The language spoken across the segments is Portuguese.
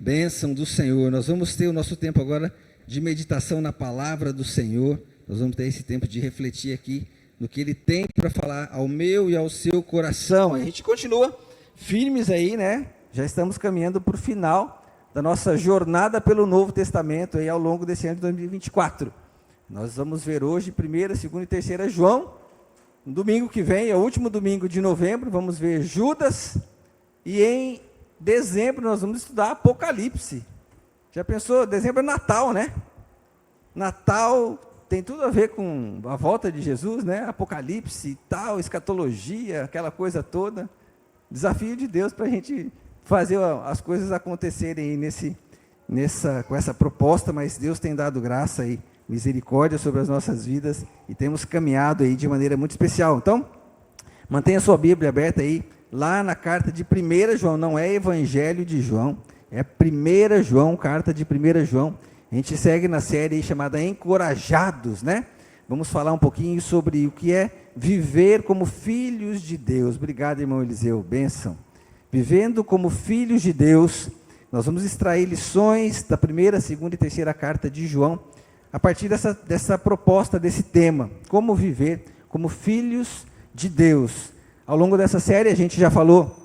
Bênção do Senhor. Nós vamos ter o nosso tempo agora de meditação na palavra do Senhor. Nós vamos ter esse tempo de refletir aqui no que Ele tem para falar ao meu e ao seu coração. A gente continua firmes aí, né? Já estamos caminhando para o final da nossa jornada pelo Novo Testamento aí ao longo desse ano de 2024. Nós vamos ver hoje 1ª, 2ª e 3ª João. No domingo que vem, é o último domingo de novembro, vamos ver Judas. E em dezembro nós vamos estudar Apocalipse. Já pensou? Dezembro é Natal, né? Natal tem tudo a ver com a volta de Jesus, né? Apocalipse e tal, escatologia, aquela coisa toda. Desafio de Deus para a gente fazer as coisas acontecerem aí com essa proposta, mas Deus tem dado graça e misericórdia sobre as nossas vidas e temos caminhado aí de maneira muito especial. Então, mantenha a sua Bíblia aberta aí, lá na carta de 1 João, não é Evangelho de João, é 1 João, carta de 1 João. A gente segue na série aí chamada Encorajados, né? Vamos falar um pouquinho sobre o que é viver como filhos de Deus. Obrigado, irmão Eliseu, bênção. Vivendo como filhos de Deus, nós vamos extrair lições da 1ª, 2ª e 3ª carta de João, a partir dessa proposta, desse tema, como viver como filhos de Deus. Ao longo dessa série a gente já falou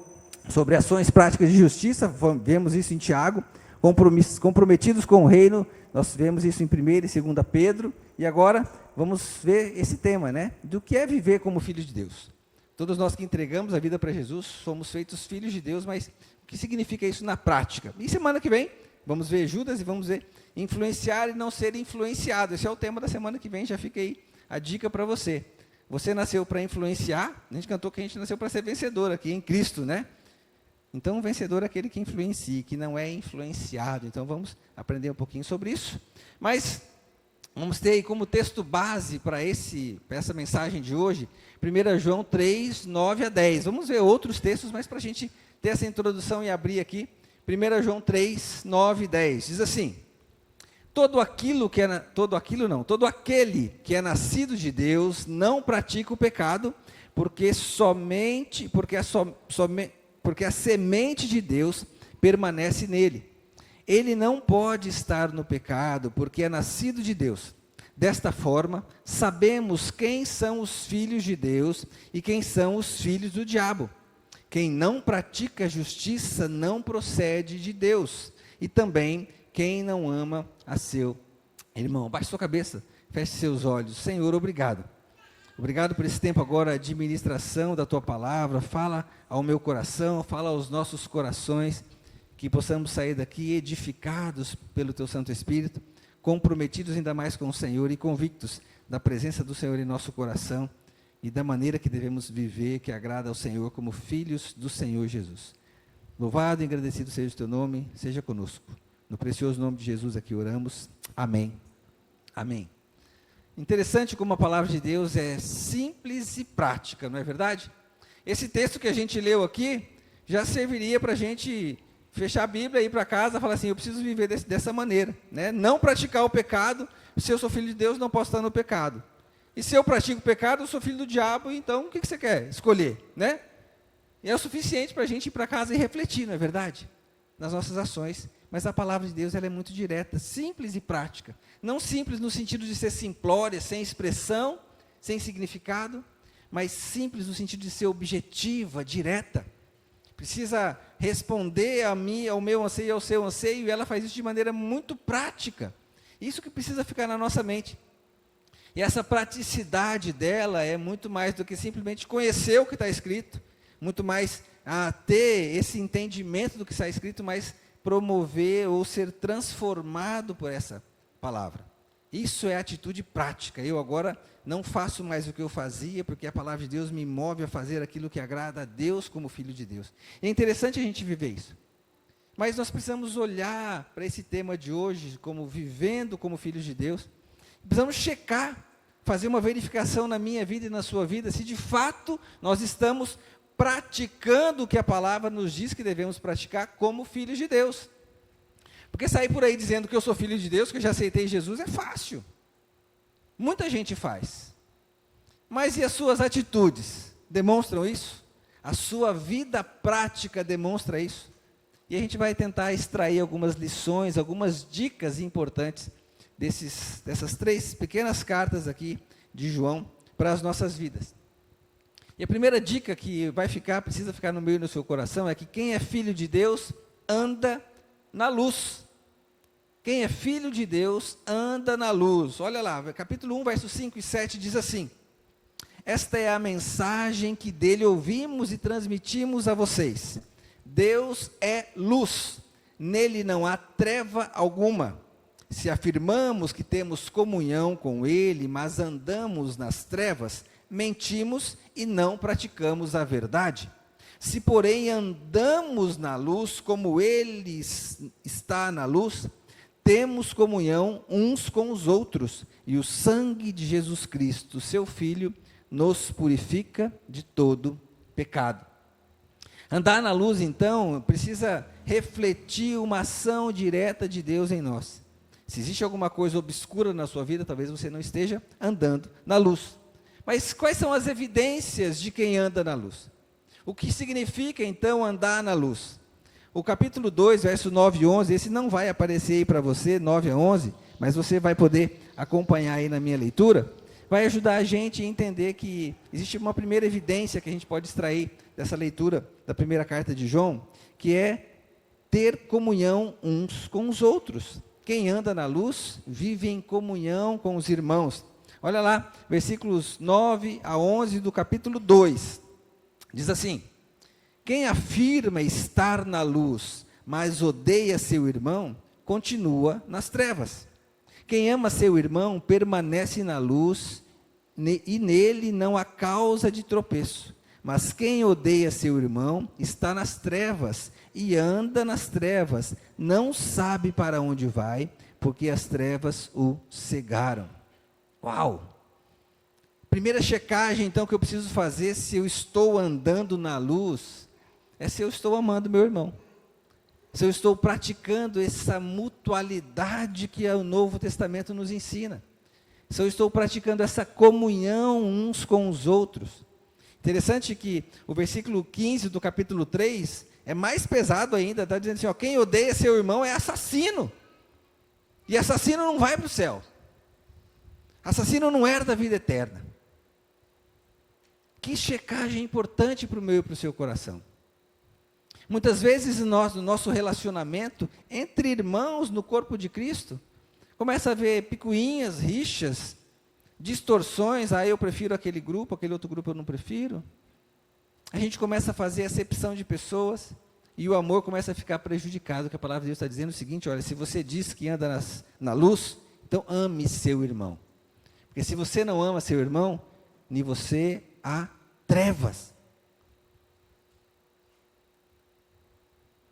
sobre ações práticas de justiça, vemos isso em Tiago, comprometidos com o reino, nós vemos isso em 1ª e 2ª Pedro, e agora vamos ver esse tema, né? Do que é viver como filhos de Deus. Todos nós que entregamos a vida para Jesus, somos feitos filhos de Deus, mas o que significa isso na prática? E semana que vem, vamos ver Judas e vamos ver influenciar e não ser influenciado. Esse é o tema da semana que vem, já fica aí a dica para você. Você nasceu para influenciar, a gente cantou que a gente nasceu para ser vencedor aqui em Cristo, né? Então, o vencedor é aquele que influencia, que não é influenciado. Então, vamos aprender um pouquinho sobre isso. Mas, vamos ter aí como texto base para essa mensagem de hoje, 1 João 3, 9 a 10. Vamos ver outros textos, mas para a gente ter essa introdução e abrir aqui, 1 João 3, 9 e 10. Diz assim: Todo aquele que é nascido de Deus não pratica o pecado, porque a semente de Deus permanece nele. Ele não pode estar no pecado, porque é nascido de Deus. Desta forma, sabemos quem são os filhos de Deus e quem são os filhos do diabo. Quem não pratica a justiça não procede de Deus, e também quem não ama a seu irmão. Baixe sua cabeça, feche seus olhos. Senhor, obrigado. Obrigado por esse tempo agora de ministração da Tua palavra. Fala ao meu coração, fala aos nossos corações, que possamos sair daqui edificados pelo Teu Santo Espírito, comprometidos ainda mais com o Senhor e convictos da presença do Senhor em nosso coração e da maneira que devemos viver, que agrada ao Senhor como filhos do Senhor Jesus. Louvado e agradecido seja o Teu nome, seja conosco. No precioso nome de Jesus aqui oramos. Amém. Amém. Interessante como a palavra de Deus é simples e prática, não é verdade? Esse texto que a gente leu aqui já serviria para a gente fechar a Bíblia, ir para casa e falar assim: eu preciso viver dessa maneira, né? Não praticar o pecado. Se eu sou filho de Deus, não posso estar no pecado. E se eu pratico o pecado, eu sou filho do diabo, então o que você quer escolher, né? E é o suficiente para a gente ir para casa e refletir, não é verdade? Nas nossas ações. Mas a palavra de Deus ela é muito direta, simples e prática. Não simples no sentido de ser simplória, sem expressão, sem significado, mas simples no sentido de ser objetiva, direta. Precisa responder a mim, ao meu anseio e ao seu anseio, e ela faz isso de maneira muito prática. Isso que precisa ficar na nossa mente. E essa praticidade dela é muito mais do que simplesmente conhecer o que está escrito, muito mais ter esse entendimento do que está escrito, mas promover ou ser transformado por essa palavra. Isso é atitude prática. Eu agora não faço mais o que eu fazia, porque a palavra de Deus me move a fazer aquilo que agrada a Deus como filho de Deus. É interessante a gente viver isso. Mas nós precisamos olhar para esse tema de hoje, como vivendo como filhos de Deus. Precisamos checar, fazer uma verificação na minha vida e na sua vida, se de fato nós estamos praticando o que a palavra nos diz que devemos praticar como filhos de Deus. Porque sair por aí dizendo que eu sou filho de Deus, que eu já aceitei Jesus, é fácil. Muita gente faz. Mas e as suas atitudes? Demonstram isso? A sua vida prática demonstra isso? E a gente vai tentar extrair algumas lições, algumas dicas importantes dessas 3 pequenas cartas aqui de João para as nossas vidas. E a primeira dica que precisa ficar no meio do seu coração é que quem é filho de Deus anda na luz. Quem é filho de Deus anda na luz. Olha lá, capítulo 1, versos 5 e 7 diz assim: esta é a mensagem que dele ouvimos e transmitimos a vocês. Deus é luz, nele não há treva alguma. Se afirmamos que temos comunhão com ele, mas andamos nas trevas, mentimos e não praticamos a verdade. Se, porém, andamos na luz, como ele está na luz, temos comunhão uns com os outros, e o sangue de Jesus Cristo, seu Filho, nos purifica de todo pecado. Andar na luz, então, precisa refletir uma ação direta de Deus em nós. Se existe alguma coisa obscura na sua vida, talvez você não esteja andando na luz. Mas quais são as evidências de quem anda na luz? O que significa, então, andar na luz? O capítulo 2, verso 9 e 11, esse não vai aparecer aí para você, 9 a 11, mas você vai poder acompanhar aí na minha leitura. Vai ajudar a gente a entender que existe uma primeira evidência que a gente pode extrair dessa leitura da primeira carta de João, que é ter comunhão uns com os outros. Quem anda na luz vive em comunhão com os irmãos. Olha lá, versículos 9 a 11 do capítulo 2. Diz assim: quem afirma estar na luz, mas odeia seu irmão, continua nas trevas. Quem ama seu irmão permanece na luz, e nele não há causa de tropeço. Mas quem odeia seu irmão está nas trevas, e anda nas trevas, não sabe para onde vai, porque as trevas o cegaram. Uau! Primeira checagem, então, que eu preciso fazer se eu estou andando na luz, é se eu estou amando meu irmão. Se eu estou praticando essa mutualidade que o Novo Testamento nos ensina. Se eu estou praticando essa comunhão uns com os outros. Interessante que o versículo 15 do capítulo 3 é mais pesado ainda, está dizendo assim, ó, quem odeia seu irmão é assassino. E assassino não vai para o céu. Assassino não herda a vida eterna. Que checagem importante para o meu e para o seu coração. Muitas vezes no nosso relacionamento entre irmãos no corpo de Cristo, começa a haver picuinhas, rixas, distorções, eu prefiro aquele outro grupo eu não prefiro. A gente começa a fazer acepção de pessoas e o amor começa a ficar prejudicado, que a palavra de Deus está dizendo o seguinte, olha, se você diz que anda na luz, então ame seu irmão. Porque se você não ama seu irmão, em você há trevas.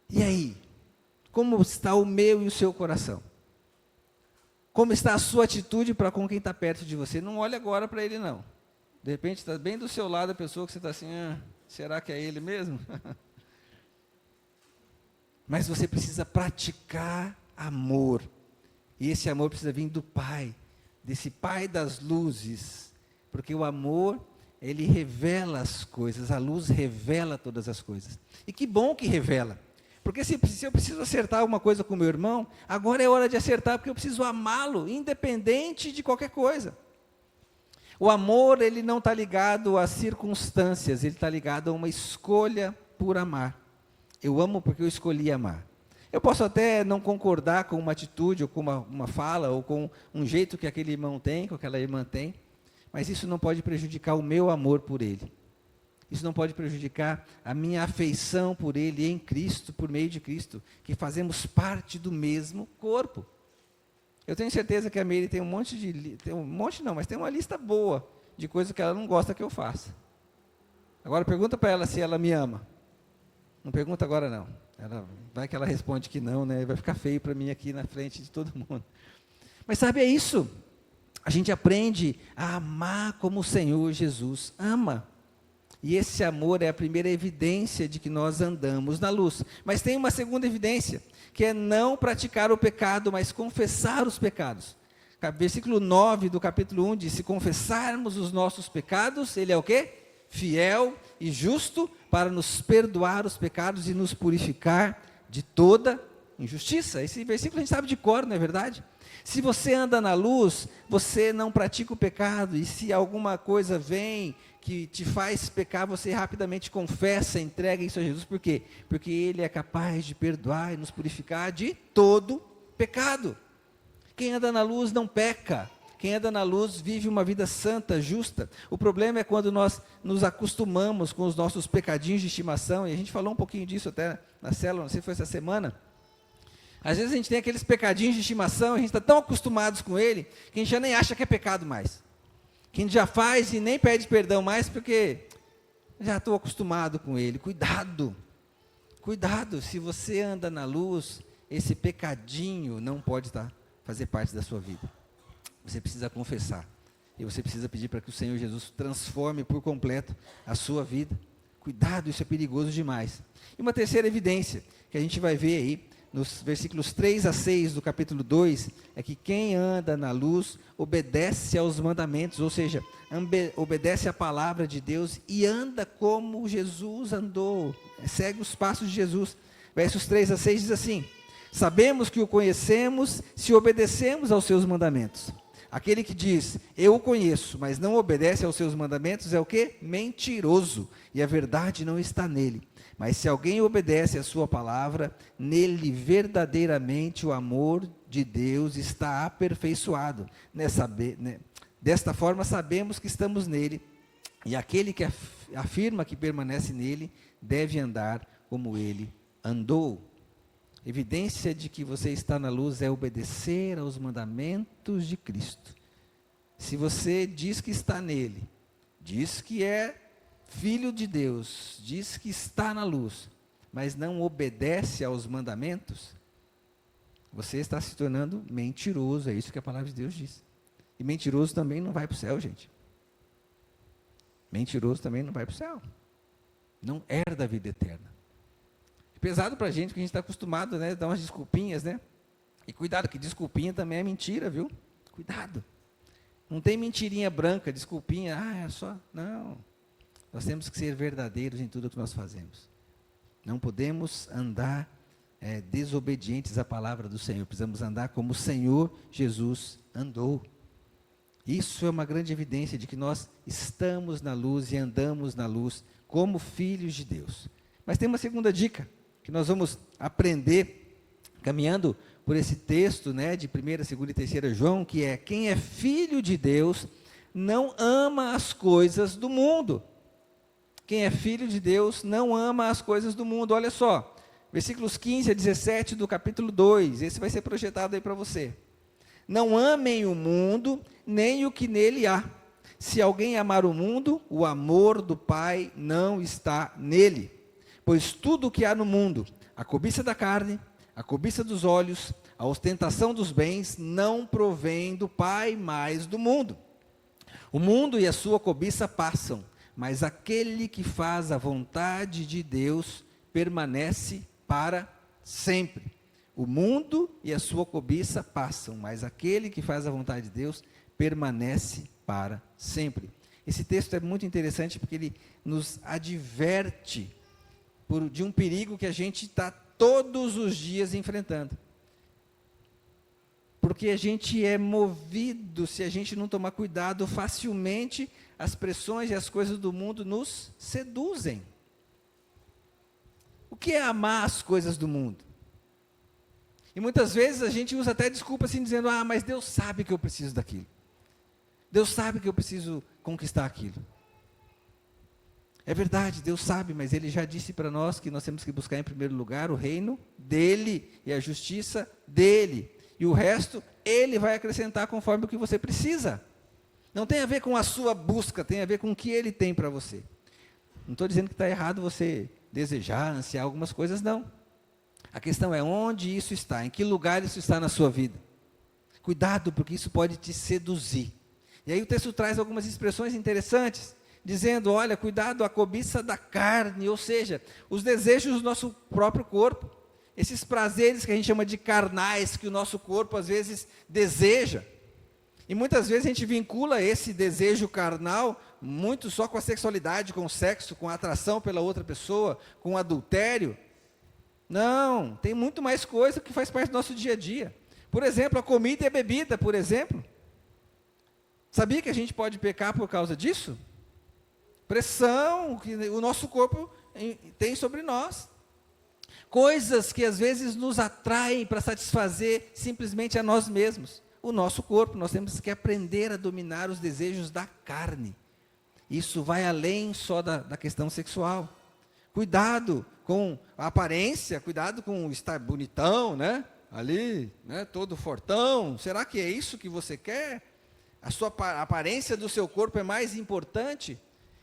E aí? Como está o meu e o seu coração? Como está a sua atitude para com quem está perto de você? Não olhe agora para ele, não. De repente está bem do seu lado a pessoa que você está assim, será que é ele mesmo? Mas você precisa praticar amor. E esse amor precisa vir do Pai, desse Pai das luzes. Porque o amor, ele revela as coisas, a luz revela todas as coisas. E que bom que revela. Porque se eu preciso acertar alguma coisa com meu irmão, agora é hora de acertar, porque eu preciso amá-lo, independente de qualquer coisa. O amor, ele não está ligado às circunstâncias, ele está ligado a uma escolha por amar. Eu amo porque eu escolhi amar. Eu posso até não concordar com uma atitude, ou com uma fala, ou com um jeito que aquele irmão tem, que aquela irmã tem, mas isso não pode prejudicar o meu amor por ele. Isso não pode prejudicar a minha afeição por ele em Cristo, por meio de Cristo, que fazemos parte do mesmo corpo. Eu tenho certeza que a Meire tem mas tem uma lista boa de coisas que ela não gosta que eu faça. Agora pergunta para ela se ela me ama. Não pergunta agora não. Vai que ela responde que não, né? Vai ficar feio para mim aqui na frente de todo mundo. Mas sabe, é isso. A gente aprende a amar como o Senhor Jesus ama. E esse amor é a primeira evidência de que nós andamos na luz. Mas tem uma segunda evidência, que é não praticar o pecado, mas confessar os pecados. Versículo 9 do capítulo 1 diz, se confessarmos os nossos pecados, ele é o quê? Fiel e justo para nos perdoar os pecados e nos purificar de toda injustiça. Esse versículo a gente sabe de cor, não é verdade? Se você anda na luz, você não pratica o pecado, e se alguma coisa vem que te faz pecar, você rapidamente confessa, entrega isso a Jesus. Por quê? Porque Ele é capaz de perdoar e nos purificar de todo pecado. Quem anda na luz não peca. Quem anda na luz vive uma vida santa, justa. O problema é quando nós nos acostumamos com os nossos pecadinhos de estimação, e a gente falou um pouquinho disso até na célula, não sei se foi essa semana. Às vezes a gente tem aqueles pecadinhos de estimação, a gente está tão acostumados com ele, que a gente já nem acha que é pecado mais. Que a gente já faz e nem pede perdão mais, porque já estou acostumado com ele. Cuidado, cuidado, se você anda na luz, esse pecadinho não pode fazer parte da sua vida. Você precisa confessar, e você precisa pedir para que o Senhor Jesus transforme por completo a sua vida. Cuidado, isso é perigoso demais. E uma terceira evidência, que a gente vai ver aí, nos versículos 3 a 6 do capítulo 2, é que quem anda na luz obedece aos mandamentos, ou seja, obedece à palavra de Deus e anda como Jesus andou, segue os passos de Jesus. Versos 3 a 6 diz assim: sabemos que o conhecemos se obedecemos aos seus mandamentos. Aquele que diz, eu o conheço, mas não obedece aos seus mandamentos, é o quê? Mentiroso, e a verdade não está nele. Mas se alguém obedece a sua palavra, nele verdadeiramente o amor de Deus está aperfeiçoado. Desta forma sabemos que estamos nele, e aquele que afirma que permanece nele, deve andar como ele andou. Evidência de que você está na luz é obedecer aos mandamentos de Cristo. Se você diz que está nele, diz que é filho de Deus, diz que está na luz, mas não obedece aos mandamentos, você está se tornando mentiroso, é isso que a palavra de Deus diz. E mentiroso também não vai para o céu, gente. Mentiroso também não vai para o céu. Não herda a vida eterna. É pesado para a gente, porque a gente está acostumado, né, a dar umas desculpinhas, né? E cuidado, que desculpinha também é mentira, viu? Cuidado. Não tem mentirinha branca, desculpinha, é só, não. Nós temos que ser verdadeiros em tudo o que nós fazemos. Não podemos andar desobedientes à palavra do Senhor. Precisamos andar como o Senhor Jesus andou. Isso é uma grande evidência de que nós estamos na luz e andamos na luz como filhos de Deus. Mas tem uma segunda dica que nós vamos aprender caminhando por esse texto, né, de 1ª, 2ª e 3ª João, que é: quem é filho de Deus não ama as coisas do mundo. Quem é filho de Deus não ama as coisas do mundo. Olha só, versículos 15 a 17 do capítulo 2, esse vai ser projetado aí para você. Não amem o mundo, nem o que nele há. Se alguém amar o mundo, o amor do Pai não está nele. Pois tudo o que há no mundo, a cobiça da carne, a cobiça dos olhos, a ostentação dos bens, não provém do Pai, mas do mundo. O mundo e a sua cobiça passam, mas aquele que faz a vontade de Deus permanece para sempre. O mundo e a sua cobiça passam, mas aquele que faz a vontade de Deus permanece para sempre. Esse texto é muito interessante porque ele nos adverte de um perigo que a gente está todos os dias enfrentando. Porque a gente é movido, se a gente não tomar cuidado, facilmente as pressões e as coisas do mundo nos seduzem. O que é amar as coisas do mundo? E muitas vezes a gente usa até desculpa assim, dizendo, mas Deus sabe que eu preciso daquilo. Deus sabe que eu preciso conquistar aquilo. É verdade, Deus sabe, mas Ele já disse para nós que nós temos que buscar em primeiro lugar o reino dEle e a justiça dEle. E o resto, Ele vai acrescentar conforme o que você precisa. Não tem a ver com a sua busca, tem a ver com o que Ele tem para você. Não estou dizendo que está errado você desejar, ansiar algumas coisas, não. A questão é onde isso está, em que lugar isso está na sua vida. Cuidado, porque isso pode te seduzir. E aí o texto traz algumas expressões interessantes, dizendo, olha, cuidado, a cobiça da carne, ou seja, os desejos do nosso próprio corpo, esses prazeres que a gente chama de carnais, que o nosso corpo às vezes deseja, e muitas vezes a gente vincula esse desejo carnal muito só com a sexualidade, com o sexo, com a atração pela outra pessoa, com o adultério, Não, tem muito mais coisa que faz parte do nosso dia a dia. Por exemplo, a comida e a bebida, por exemplo. Sabia que a gente pode pecar por causa disso? Pressão que o nosso corpo tem sobre nós. Coisas que às vezes nos atraem para satisfazer simplesmente a nós mesmos. O nosso corpo, nós temos que aprender a dominar os desejos da carne. Isso vai além só da questão sexual. Cuidado com a aparência, cuidado com estar bonitão, né? Ali, né? Todo fortão. Será que é isso que você quer? A aparência do seu corpo é mais importante?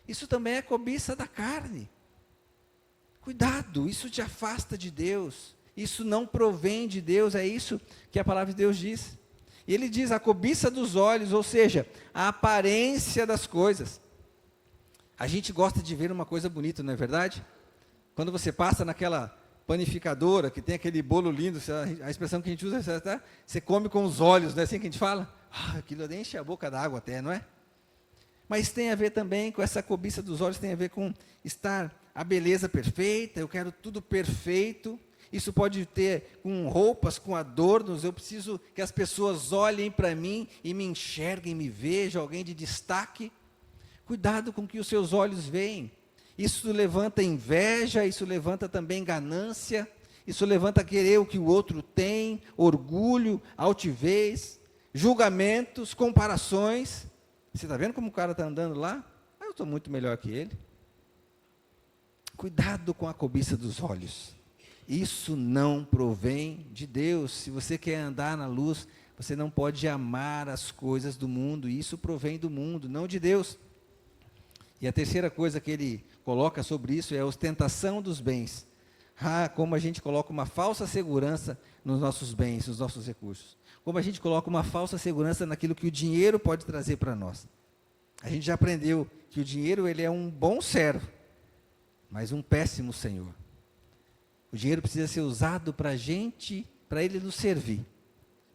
Isso também é cobiça da carne. Cuidado, isso te afasta de Deus. Isso não provém de Deus, é isso que a palavra de Deus diz. E ele diz a cobiça dos olhos, ou seja, a aparência das coisas. A gente gosta de ver uma coisa bonita, não é verdade? Quando você passa naquela panificadora, que tem aquele bolo lindo, a expressão que a gente usa, você come com os olhos, não é assim que a gente fala? Aquilo enche a boca d'água até, não é? Mas tem a ver também com essa cobiça dos olhos, tem a ver com estar a beleza perfeita, eu quero tudo perfeito. Isso pode ter com roupas, com adornos, eu preciso que as pessoas olhem para mim e me enxerguem, me vejam, alguém de destaque. Cuidado com o que os seus olhos veem. Isso levanta inveja, isso levanta também ganância, isso levanta querer o que o outro tem, orgulho, altivez, julgamentos, comparações. Você está vendo como o cara está andando lá? Eu estou muito melhor que ele. Cuidado com a cobiça dos olhos. Isso não provém de Deus. Se você quer andar na luz, você não pode amar as coisas do mundo. Isso provém do mundo, não de Deus. E a terceira coisa que ele coloca sobre isso é a ostentação dos bens. Como a gente coloca uma falsa segurança nos nossos bens, nos nossos recursos. Como a gente coloca uma falsa segurança naquilo que o dinheiro pode trazer para nós. A gente já aprendeu que o dinheiro ele é um bom servo, mas um péssimo senhor. O dinheiro precisa ser usado para ele nos servir,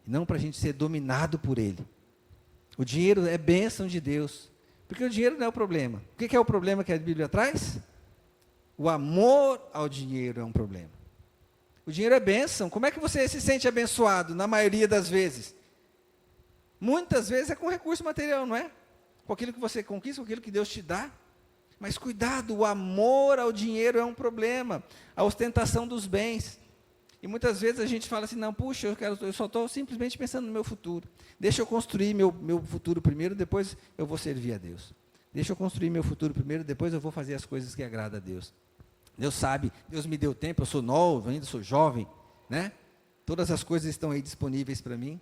e não para a gente ser dominado por ele. O dinheiro é bênção de Deus, porque o dinheiro não é o problema. O que é o problema que a Bíblia traz? O amor ao dinheiro é um problema. O dinheiro é bênção. Como é que você se sente abençoado, na maioria das vezes? Muitas vezes é com recurso material, não é? Com aquilo que você conquista, com aquilo que Deus te dá. Mas cuidado, o amor ao dinheiro é um problema, a ostentação dos bens. E muitas vezes a gente fala assim, não, puxa, eu só estou simplesmente pensando no meu futuro. Deixa eu construir meu futuro primeiro, depois eu vou servir a Deus. Deixa eu construir meu futuro primeiro, depois eu vou fazer as coisas que agradam a Deus. Deus sabe, Deus me deu tempo, eu sou novo, ainda sou jovem, né? Todas as coisas estão aí disponíveis para mim.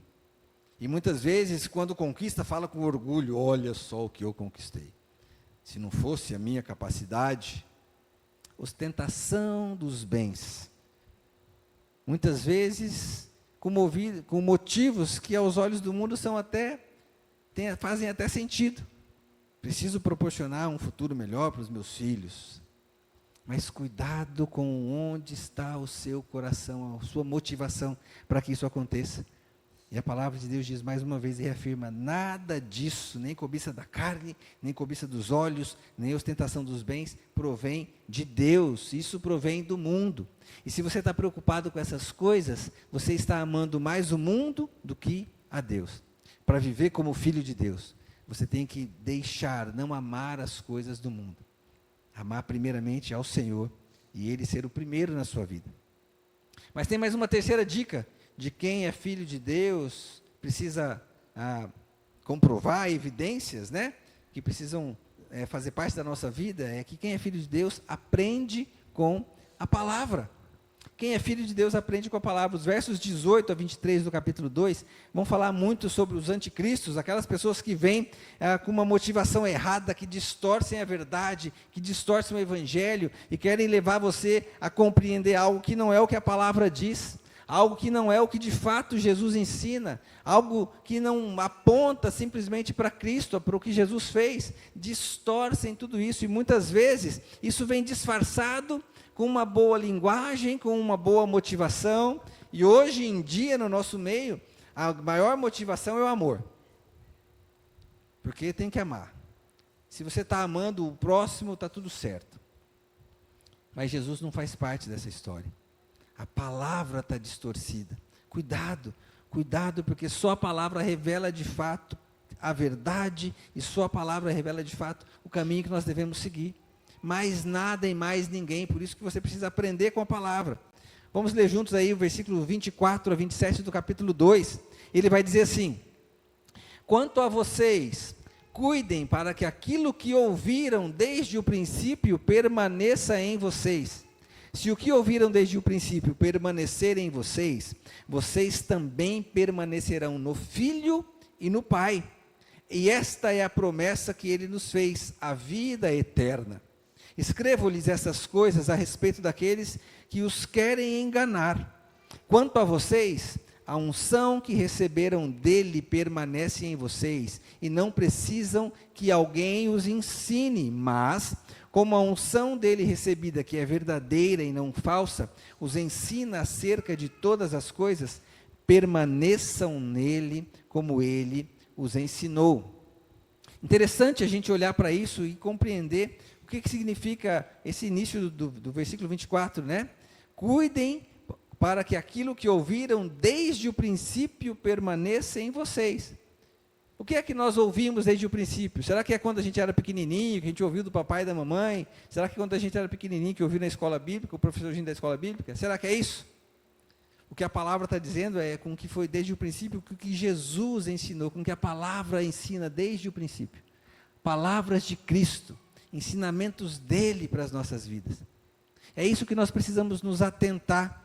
E muitas vezes, quando conquista, fala com orgulho, olha só o que eu conquistei. Se não fosse a minha capacidade, ostentação dos bens. Muitas vezes, com motivos que aos olhos do mundo fazem até sentido. Preciso proporcionar um futuro melhor para os meus filhos. Mas cuidado com onde está o seu coração, a sua motivação para que isso aconteça. E a palavra de Deus diz mais uma vez e reafirma, nada disso, nem cobiça da carne, nem cobiça dos olhos, nem ostentação dos bens, provém de Deus, isso provém do mundo. E se você está preocupado com essas coisas, você está amando mais o mundo do que a Deus. Para viver como filho de Deus, você tem que deixar, não amar as coisas do mundo. Amar primeiramente ao Senhor e Ele ser o primeiro na sua vida. Mas tem mais uma terceira dica, de quem é filho de Deus, precisa comprovar evidências, né? Que precisam fazer parte da nossa vida, é que quem é filho de Deus aprende com a palavra. Quem é filho de Deus aprende com a palavra. Os versos 18 a 23 do capítulo 2 vão falar muito sobre os anticristos, aquelas pessoas que vêm com uma motivação errada, que distorcem a verdade, que distorcem o evangelho e querem levar você a compreender algo que não é o que a palavra diz, algo que não é o que de fato Jesus ensina, algo que não aponta simplesmente para Cristo, para o que Jesus fez. Distorcem tudo isso e muitas vezes isso vem disfarçado com uma boa linguagem, com uma boa motivação, e hoje em dia no nosso meio, a maior motivação é o amor, porque tem que amar. Se você está amando o próximo, está tudo certo, mas Jesus não faz parte dessa história. A palavra está distorcida. Cuidado, cuidado, porque só a palavra revela de fato a verdade e só a palavra revela de fato o caminho que nós devemos seguir. Mais nada e mais ninguém, por isso que você precisa aprender com a palavra. Vamos ler juntos aí o versículo 24 a 27 do capítulo 2. Ele vai dizer assim: quanto a vocês, cuidem para que aquilo que ouviram desde o princípio permaneça em vocês. Se o que ouviram desde o princípio permanecer em vocês, vocês também permanecerão no Filho e no Pai. E esta é a promessa que ele nos fez, a vida eterna. Escrevo-lhes essas coisas a respeito daqueles que os querem enganar. Quanto a vocês, a unção que receberam dele permanece em vocês, e não precisam que alguém os ensine, mas, como a unção dele recebida, que é verdadeira e não falsa, os ensina acerca de todas as coisas, permaneçam nele, como ele os ensinou. Interessante a gente olhar para isso e compreender o que significa esse início do versículo 24, né? Cuidem para que aquilo que ouviram desde o princípio permaneça em vocês. O que é que nós ouvimos desde o princípio? Será que é quando a gente era pequenininho, que a gente ouviu do papai e da mamãe? Será que é quando a gente era pequenininho, que ouviu na escola bíblica, o professorzinho da escola bíblica? Será que é isso? O que a palavra está dizendo é com que foi desde o princípio, o que Jesus ensinou, com que a palavra ensina desde o princípio. Palavras de Cristo, ensinamentos dele para as nossas vidas. É isso que nós precisamos nos atentar.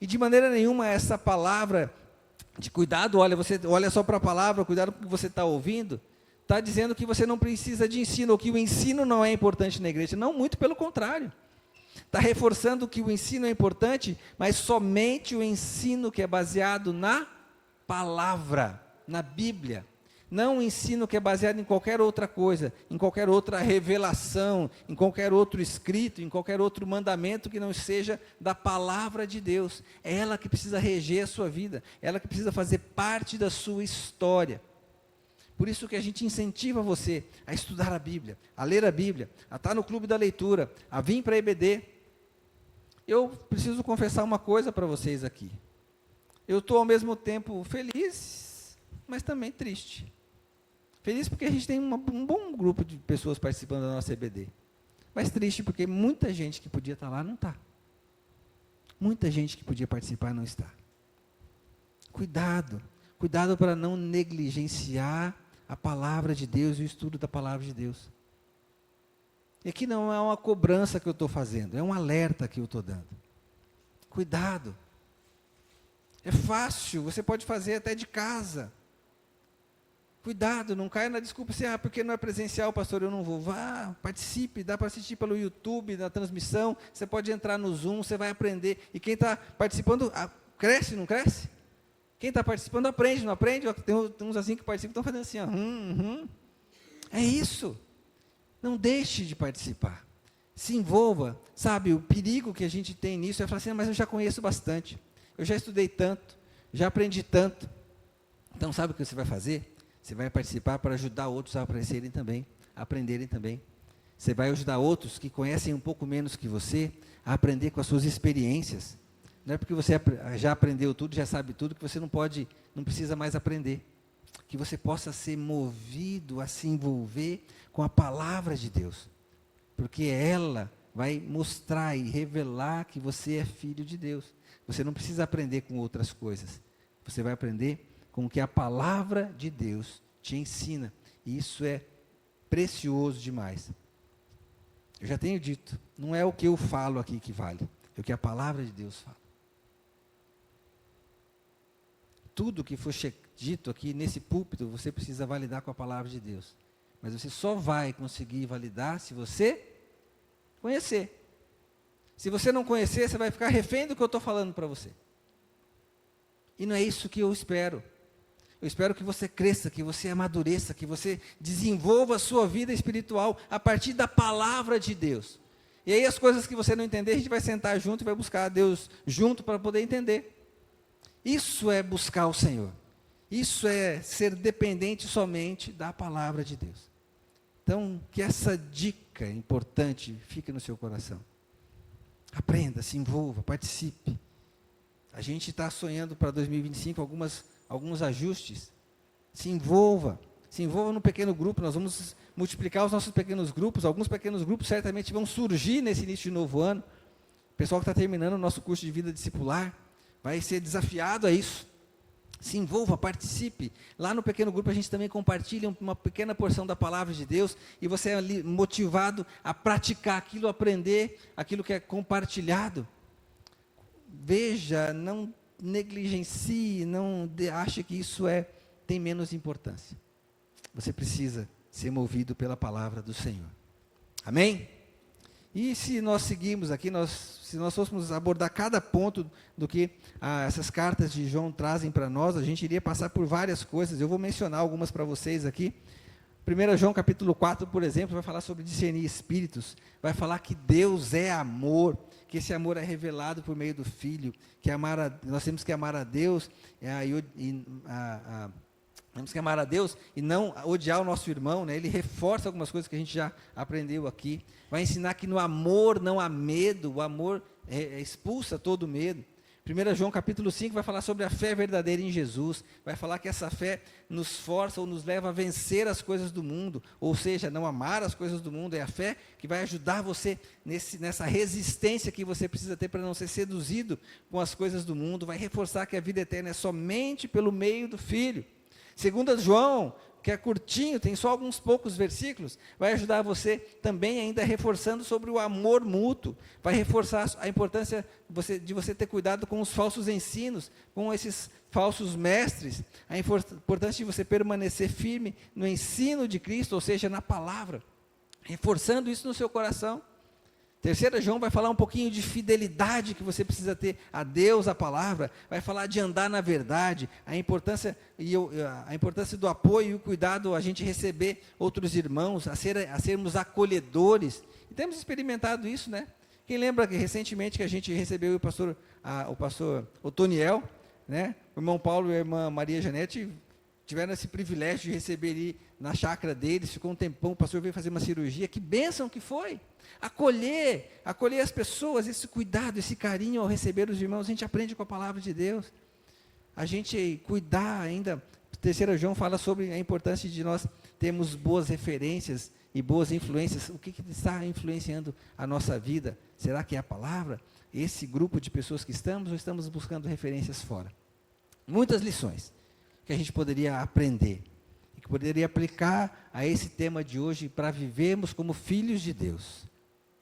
E de maneira nenhuma essa palavra de cuidado, você olha só para a palavra, cuidado com o que você está ouvindo, está dizendo que você não precisa de ensino, ou que o ensino não é importante na igreja. Não, muito pelo contrário. Está reforçando que o ensino é importante, mas somente o ensino que é baseado na palavra, na Bíblia. Não o ensino que é baseado em qualquer outra coisa, em qualquer outra revelação, em qualquer outro escrito, em qualquer outro mandamento que não seja da palavra de Deus. É ela que precisa reger a sua vida, é ela que precisa fazer parte da sua história. Por isso que a gente incentiva você a estudar a Bíblia, a ler a Bíblia, a estar no clube da leitura, a vir para a EBD. Eu preciso confessar uma coisa para vocês aqui. Eu estou ao mesmo tempo feliz, mas também triste. Feliz porque a gente tem um bom grupo de pessoas participando da nossa EBD. Mas triste porque muita gente que podia estar lá não está. Muita gente que podia participar não está. Cuidado, cuidado para não negligenciar a palavra de Deus e o estudo da palavra de Deus. E aqui não é uma cobrança que eu estou fazendo, é um alerta que eu estou dando. Cuidado. É fácil, você pode fazer até de casa. Cuidado, não caia na desculpa assim, porque não é presencial, pastor, eu não vou. Vá, participe, dá para assistir pelo YouTube, na transmissão, você pode entrar no Zoom, você vai aprender. E quem está participando, cresce, não cresce? Quem está participando aprende, não aprende? Tem uns assim que participam, estão fazendo assim, É isso. Não deixe de participar. Se envolva. Sabe, o perigo que a gente tem nisso é falar assim, mas eu já conheço bastante. Eu já estudei tanto, já aprendi tanto. Então, sabe o que você vai fazer? Você vai participar para ajudar outros a aprenderem também, a aprenderem também. Você vai ajudar outros que conhecem um pouco menos que você, a aprender com as suas experiências. Não é porque você já aprendeu tudo, já sabe tudo, que você não precisa mais aprender. Que você possa ser movido a se envolver com a palavra de Deus. Porque ela vai mostrar e revelar que você é filho de Deus. Você não precisa aprender com outras coisas. Você vai aprender com o que a palavra de Deus te ensina. E isso é precioso demais. Eu já tenho dito, não é o que eu falo aqui que vale, é o que a palavra de Deus fala. Tudo que for dito aqui nesse púlpito, você precisa validar com a palavra de Deus. Mas você só vai conseguir validar se você conhecer. Se você não conhecer, você vai ficar refém do que eu estou falando para você. E não é isso que eu espero. Eu espero que você cresça, que você amadureça, que você desenvolva a sua vida espiritual a partir da palavra de Deus. E aí as coisas que você não entender, a gente vai sentar junto e vai buscar a Deus junto para poder entender. Isso é buscar o Senhor. Isso é ser dependente somente da palavra de Deus. Então, que essa dica importante fique no seu coração. Aprenda, se envolva, participe. A gente está sonhando para 2025 alguns ajustes. Se envolva no pequeno grupo. Nós vamos multiplicar os nossos pequenos grupos. Alguns pequenos grupos certamente vão surgir nesse início de novo ano. O pessoal que está terminando o nosso curso de vida discipular vai ser desafiado a isso. Se envolva, participe. Lá no pequeno grupo a gente também compartilha uma pequena porção da palavra de Deus e você é ali motivado a praticar aquilo, aprender aquilo que é compartilhado. Veja, não negligencie, não ache que isso tem menos importância. Você precisa ser movido pela palavra do Senhor. Amém? E se nós seguirmos aqui, se nós fôssemos abordar cada ponto do que essas cartas de João trazem para nós, a gente iria passar por várias coisas. Eu vou mencionar algumas para vocês aqui. 1 João capítulo 4, por exemplo, vai falar sobre discernir espíritos, vai falar que Deus é amor, que esse amor é revelado por meio do Filho, que nós temos que amar a Deus, temos que amar a Deus e não odiar o nosso irmão, né? Ele reforça algumas coisas que a gente já aprendeu aqui. Vai ensinar que no amor não há medo, o amor expulsa todo medo. 1 João capítulo 5 vai falar sobre a fé verdadeira em Jesus, vai falar que essa fé nos força ou nos leva a vencer as coisas do mundo, ou seja, não amar as coisas do mundo, é a fé que vai ajudar você nessa resistência que você precisa ter para não ser seduzido com as coisas do mundo, vai reforçar que a vida eterna é somente pelo meio do Filho. 2 João, que é curtinho, tem só alguns poucos versículos, vai ajudar você também ainda reforçando sobre o amor mútuo, vai reforçar a importância de você ter cuidado com os falsos ensinos, com esses falsos mestres, a importância de você permanecer firme no ensino de Cristo, ou seja, na palavra, reforçando isso no seu coração. 3 João vai falar um pouquinho de fidelidade que você precisa ter a Deus, a palavra, vai falar de andar na verdade, a importância do apoio e o cuidado a gente receber outros irmãos, a sermos acolhedores. E temos experimentado isso, né? Quem lembra que recentemente que a gente recebeu o pastor Otoniel, né? O irmão Paulo e a irmã Maria Janete tiveram esse privilégio de receber ele na chácara deles, ficou um tempão, o pastor veio fazer uma cirurgia, que bênção que foi! Acolher as pessoas, esse cuidado, esse carinho ao receber os irmãos, a gente aprende com a palavra de Deus. A gente cuidar ainda, 3 João fala sobre a importância de nós termos boas referências e boas influências. O que está influenciando a nossa vida? Será que é a palavra? Esse grupo de pessoas que estamos, ou estamos buscando referências fora? Muitas lições que a gente poderia aprender, e que poderia aplicar a esse tema de hoje para vivermos como filhos de Deus.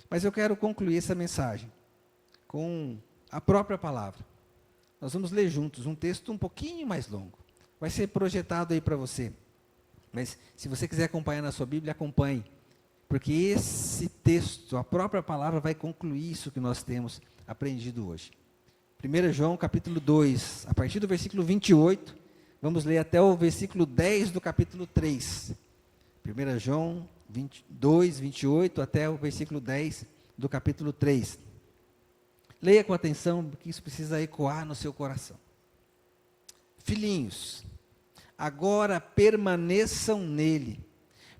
Mas eu quero concluir essa mensagem com a própria palavra. Nós vamos ler juntos um texto um pouquinho mais longo. Vai ser projetado aí para você. Mas se você quiser acompanhar na sua Bíblia, acompanhe. Porque esse texto, a própria palavra, vai concluir isso que nós temos aprendido hoje. 1 João capítulo 2, a partir do versículo 28, vamos ler até o versículo 10 do capítulo 3. 1 João 2, 28 até o versículo 10 do capítulo 3. Leia com atenção, porque isso precisa ecoar no seu coração. Filhinhos, agora permaneçam nele,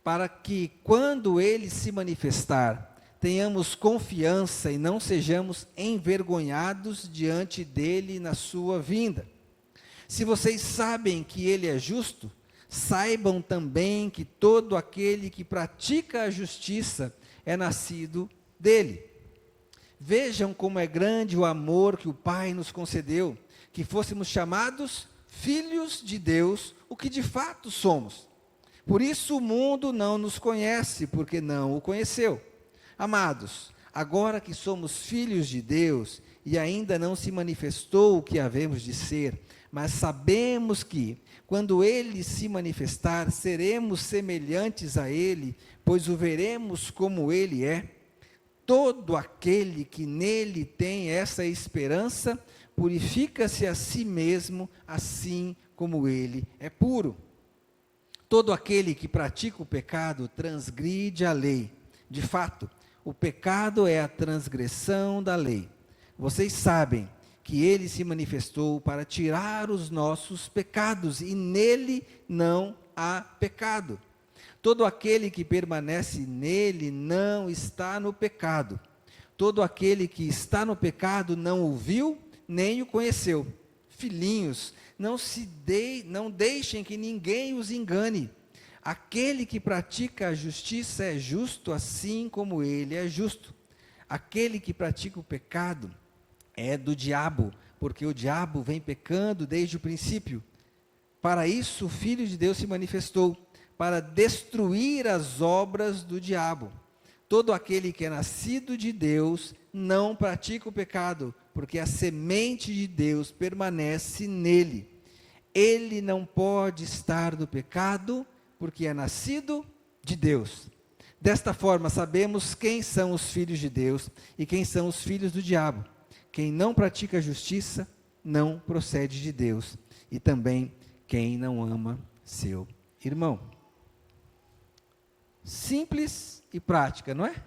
para que quando ele se manifestar, tenhamos confiança e não sejamos envergonhados diante dele na sua vinda. Se vocês sabem que ele é justo, saibam também que todo aquele que pratica a justiça é nascido dele. Vejam como é grande o amor que o Pai nos concedeu, que fôssemos chamados filhos de Deus, o que de fato somos. Por isso o mundo não nos conhece, porque não o conheceu. Amados, agora que somos filhos de Deus, e ainda não se manifestou o que havemos de ser, mas sabemos que, quando ele se manifestar, seremos semelhantes a ele, pois o veremos como ele é. Todo aquele que nele tem essa esperança, purifica-se a si mesmo, assim como ele é puro. Todo aquele que pratica o pecado transgride a lei. De fato, o pecado é a transgressão da lei. Vocês sabem que ele se manifestou para tirar os nossos pecados, e nele não há pecado. Todo aquele que permanece nele não está no pecado. Todo aquele que está no pecado não o viu, nem o conheceu. Filhinhos, não deixem que ninguém os engane. Aquele que pratica a justiça é justo, assim como ele é justo. Aquele que pratica o pecado é do diabo, porque o diabo vem pecando desde o princípio. Para isso o Filho de Deus se manifestou, para destruir as obras do diabo. Todo aquele que é nascido de Deus não pratica o pecado, porque a semente de Deus permanece nele. Ele não pode estar no pecado, porque é nascido de Deus. Desta forma, sabemos quem são os filhos de Deus e quem são os filhos do diabo. Quem não pratica a justiça não procede de Deus, e também quem não ama seu irmão. Simples e prática, não é?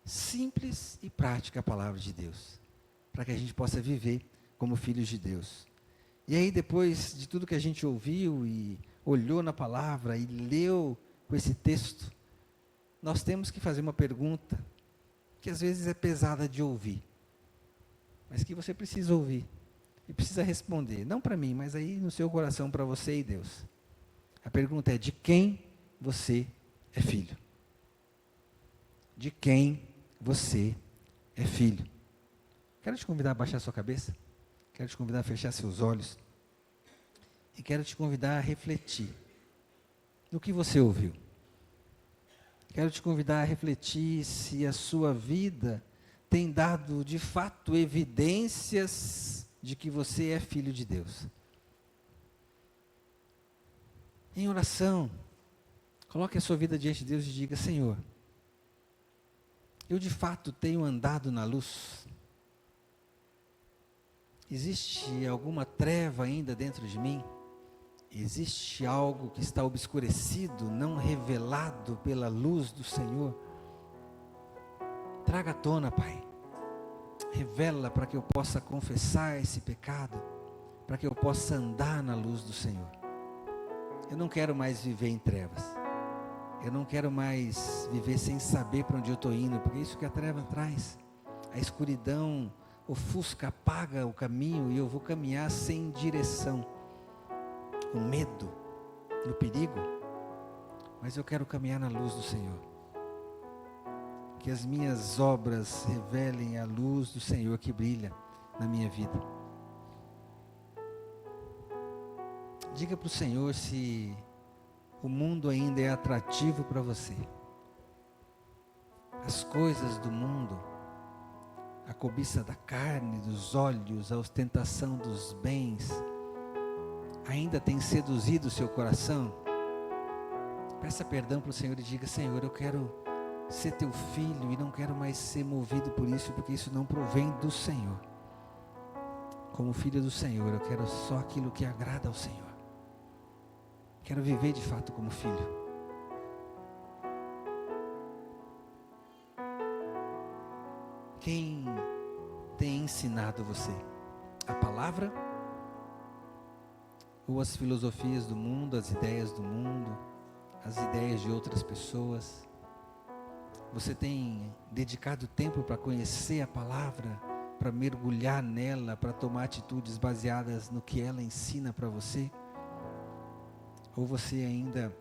Simples e prática a palavra de Deus, para que a gente possa viver como filhos de Deus. E aí, depois de tudo que a gente ouviu e olhou na palavra e leu com esse texto, nós temos que fazer uma pergunta que às vezes é pesada de ouvir, mas que você precisa ouvir e precisa responder, não para mim, mas aí no seu coração, para você e Deus. A pergunta é: de quem você é filho? De quem você é filho? Quero te convidar a baixar sua cabeça, quero te convidar a fechar seus olhos, e quero te convidar a refletir no que você ouviu. Quero te convidar a refletir se a sua vida tem dado de fato evidências de que você é filho de Deus. Em oração, coloque a sua vida diante de Deus e diga: Senhor, eu de fato tenho andado na luz? Existe alguma treva ainda dentro de mim? Existe algo que está obscurecido, não revelado pela luz do Senhor? Traga à tona, Pai. Revela para que eu possa confessar esse pecado, para que eu possa andar na luz do Senhor. Eu não quero mais viver em trevas. Eu não quero mais viver sem saber para onde eu estou indo, porque é isso que a treva traz. A escuridão ofusca, apaga o caminho e eu vou caminhar sem direção, com medo, no perigo. Mas eu quero caminhar na luz do Senhor. Que as minhas obras revelem a luz do Senhor que brilha na minha vida. Diga para o Senhor se o mundo ainda é atrativo para você. As coisas do mundo, a cobiça da carne, dos olhos, a ostentação dos bens, ainda tem seduzido o seu coração? Peça perdão para o Senhor e diga: Senhor, eu quero ser teu filho e não quero mais ser movido por isso, porque isso não provém do Senhor. Como filho do Senhor, eu quero só aquilo que agrada ao Senhor. Quero viver de fato como filho. Quem tem ensinado você? A palavra? Ou as filosofias do mundo, as ideias do mundo, as ideias de outras pessoas? Você tem dedicado tempo para conhecer a palavra, para mergulhar nela, para tomar atitudes baseadas no que ela ensina para você? Ou você ainda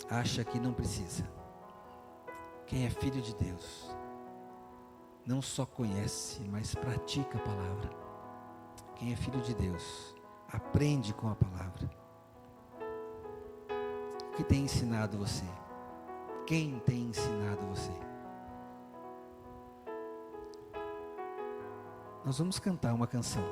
acha que não precisa? Quem é filho de Deus não só conhece, mas pratica a palavra. Quem é filho de Deus aprende com a palavra. O que tem ensinado você? Quem tem ensinado você? Nós vamos cantar uma canção.